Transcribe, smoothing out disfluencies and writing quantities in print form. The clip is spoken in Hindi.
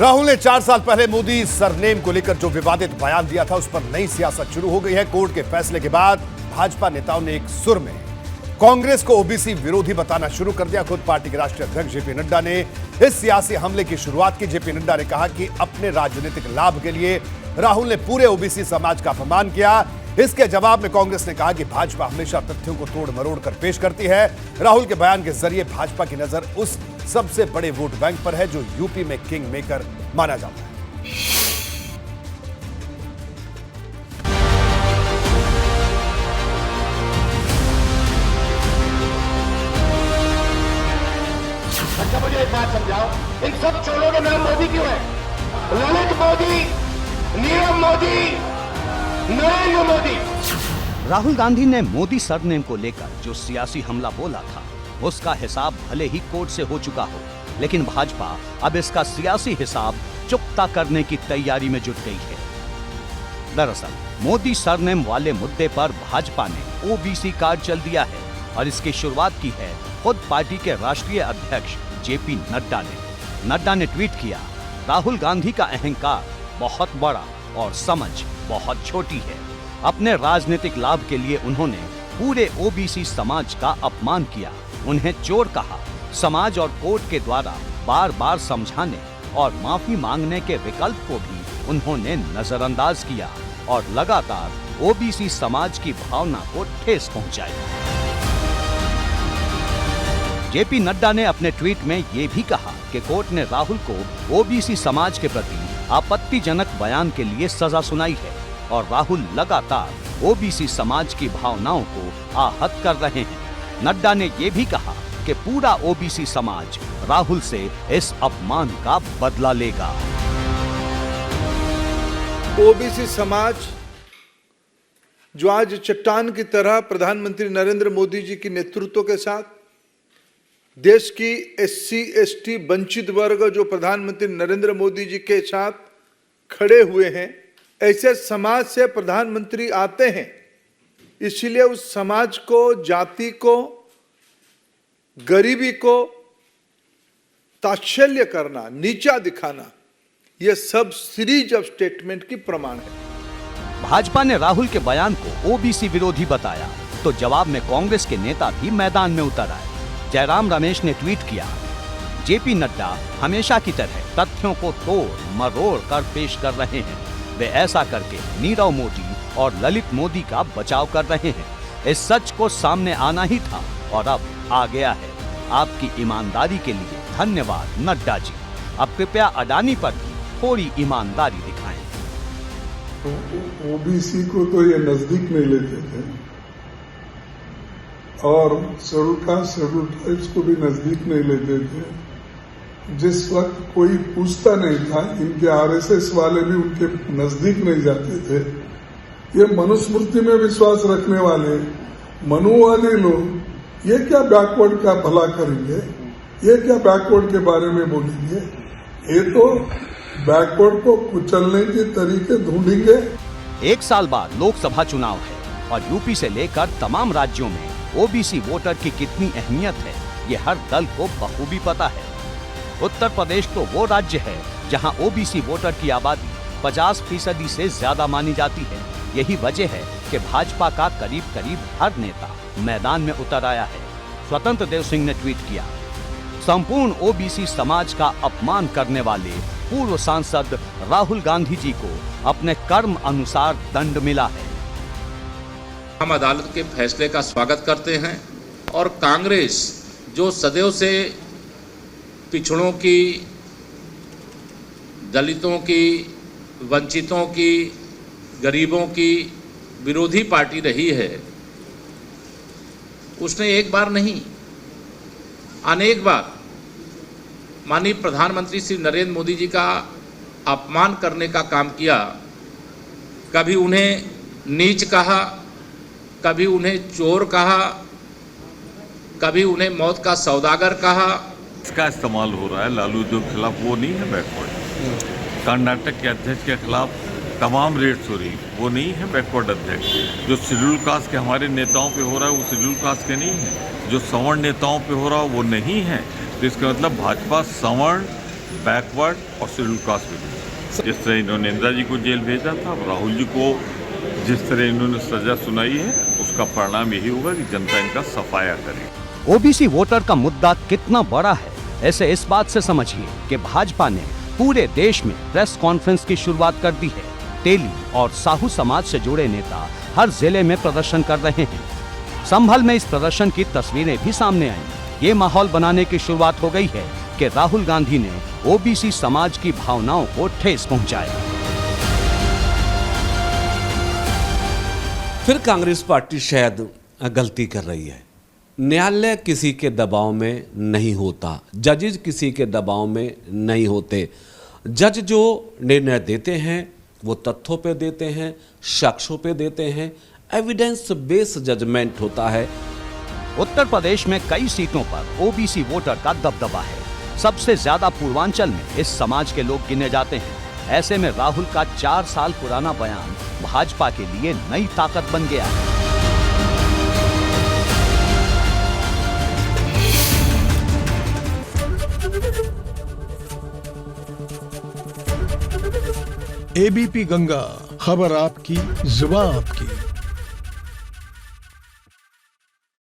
राहुल ने 4 साल पहले मोदी सरनेम को लेकर जो विवादित बयान दिया था, उस पर नई सियासत शुरू हो गई है। कोर्ट के फैसले के बाद भाजपा नेताओं ने एक सुर में कांग्रेस को ओबीसी विरोधी बताना शुरू कर दिया। खुद पार्टी के राष्ट्रीय अध्यक्ष जेपी नड्डा ने इस सियासी हमले की शुरुआत की। जेपी नड्डा ने कहा कि अपने राजनीतिक लाभ के लिए राहुल ने पूरे ओबीसी समाज का अपमान किया। इसके जवाब में कांग्रेस ने कहा कि भाजपा हमेशा तथ्यों को तोड़ मरोड़ कर पेश करती है। राहुल के बयान के जरिए भाजपा की नजर उस सबसे बड़े वोट बैंक पर है जो यूपी में किंग मेकर माना जाता है। अच्छा, मुझे एक बात समझाओ, इन सब चोरों के नाम मोदी क्यों है? ललित मोदी, नीरव मोदी, नरेंद्र मोदी। राहुल गांधी ने मोदी सरनेम को लेकर जो सियासी हमला बोला था, उसका हिसाब भले ही कोर्ट से हो चुका हो, लेकिन भाजपा अब इसका सियासी हिसाब चुकता करने की तैयारी में जुट गई है। दरअसल मोदी सरनेम वाले मुद्दे पर भाजपा ने ओबीसी कार्ड चल दिया है और इसकी शुरुआत की है खुद पार्टी के राष्ट्रीय अध्यक्ष जेपी नड्डा ने। नड्डा ने ट्वीट किया, राहुल गांधी का अहंकार बहुत बड़ा और समझ बहुत छोटी है। अपने राजनीतिक लाभ के लिए उन्होंने पूरे ओबीसी समाज का अपमान किया, उन्हें चोर कहा। समाज और कोर्ट के द्वारा बार बार समझाने और माफी मांगने के विकल्प को भी उन्होंने नजरअंदाज किया और लगातार ओबीसी समाज की भावना को ठेस पहुंचाई। जेपी नड्डा ने अपने ट्वीट में ये भी कहा कि कोर्ट ने राहुल को ओबीसी समाज के प्रति आपत्तिजनक बयान के लिए सजा सुनाई है और राहुल लगातार ओबीसी समाज की भावनाओं को आहत कर रहे हैं। नड्डा ने ये भी कहा कि पूरा ओबीसी समाज राहुल से इस अपमान का बदला लेगा। ओबीसी समाज जो आज चट्टान की तरह प्रधानमंत्री नरेंद्र मोदी जी के नेतृत्व के साथ देश की एससी एसटी वंचित वर्ग जो प्रधानमंत्री नरेंद्र मोदी जी के साथ खड़े हुए हैं, ऐसे समाज से प्रधानमंत्री आते हैं। इसलिए उस समाज को, जाति को, गरीबी को ताच्छल्य करना, नीचा दिखाना, यह सब सीरीज ऑफ स्टेटमेंट की प्रमाण है। भाजपा ने राहुल के बयान को ओबीसी विरोधी बताया तो जवाब में कांग्रेस के नेता भी मैदान में उतर आए। जयराम रमेश ने ट्वीट किया, जेपी नड्डा हमेशा की तरह तथ्यों को तोड़ मरोड़ कर पेश कर रहे हैं। वे ऐसा करके नीरव मोदी और ललित मोदी का बचाव कर रहे हैं। इस सच को सामने आना ही था और अब आ गया है। आपकी ईमानदारी के लिए धन्यवाद नड्डा जी। अब कृपया अडानी पर भी थोड़ी ईमानदारी दिखाएं। ओबीसी को तो ये नजदीक नहीं लेते थे और शेड्यूल कास्ट शेड्यूल ट्राइब्स को भी नजदीक नहीं लेते थे। जिस वक्त कोई पूछता नहीं था, इनके आरएसएस वाले भी उनके नजदीक नहीं जाते थे। ये मनुस्मृति में विश्वास रखने वाले मनुवादी लोग ये क्या बैकवर्ड का भला करेंगे, ये क्या बैकवर्ड के बारे में बोलेंगे, ये तो बैकवर्ड को कुचलने के तरीके ढूंढेंगे। 1 साल बाद लोकसभा चुनाव है और यूपी से लेकर तमाम राज्यों में ओबीसी वोटर की कितनी अहमियत है, ये हर दल को बखूबी पता है। उत्तर प्रदेश तो वो राज्य है जहां ओबीसी वोटर की आबादी 50% से ज्यादा मानी जाती है। यही वजह है कि भाजपा का करीब करीब हर नेता मैदान में उतर आया है। स्वतंत्र देव सिंह ने ट्वीट किया, संपूर्ण ओबीसी समाज का अपमान करने वाले पूर्व सांसद राहुल गांधी जी को अपने कर्म अनुसार दंड मिला है। हम अदालत के फैसले का स्वागत करते हैं और कांग्रेस जो सदैव से पिछड़ों की, दलितों की, वंचितों की, गरीबों की विरोधी पार्टी रही है, उसने एक बार नहीं अनेक बार माननीय प्रधानमंत्री श्री नरेंद्र मोदी जी का अपमान करने का काम किया। कभी उन्हें नीच कहा, कभी उन्हें चोर कहा, कभी उन्हें मौत का सौदागर कहा। इसका इस्तेमाल हो रहा है लालू जो खिलाफ, वो नहीं है बैकवर्ड। कर्नाटक के अध्यक्ष के खिलाफ तमाम रेट्स हो रही, वो नहीं है बैकवर्ड अध्यक्ष। जो शेड्यूल कास्ट के हमारे नेताओं पे हो रहा है वो शेड्यूल कास्ट के नहीं है। जो सवर्ण नेताओं पे हो रहा है वो नहीं है। तो इसका मतलब भाजपा सवर्ण बैकवर्ड और शेड्यूल कास्ट में। जिस तरह इन्होंने इंदिरा जी को जेल भेजा था, राहुल जी को जिस तरह इन्होंने सजा सुनाई है, उसका परिणाम यही होगा कि जनता इनका सफाया करे। ओबीसी वोटर का मुद्दा कितना बड़ा है, ऐसे इस बात से समझिए कि भाजपा ने पूरे देश में प्रेस कॉन्फ्रेंस की शुरुआत कर दी है। तेली और साहू समाज से जुड़े नेता हर जिले में प्रदर्शन कर रहे हैं। संभल में इस प्रदर्शन की तस्वीरें भी सामने आई। ये माहौल बनाने की शुरुआत हो गई है कि राहुल गांधी ने ओबीसी समाज की भावनाओं को ठेस पहुंचाई। फिर कांग्रेस पार्टी शायद गलती कर रही है। न्यायालय किसी के दबाव में नहीं होता, जजेज किसी के दबाव में नहीं होते। जज जो निर्णय देते हैं वो तथ्यों पे देते हैं, साक्ष्यों पे देते हैं, एविडेंस बेस्ड जजमेंट होता है। उत्तर प्रदेश में कई सीटों पर ओबीसी वोटर का दबदबा है। सबसे ज्यादा पूर्वांचल में इस समाज के लोग गिने जाते हैं। ऐसे में राहुल का 4 साल पुराना बयान भाजपा के लिए नई ताकत बन गया है। एबीपी गंगा, खबर आपकी, जुबान आपकी।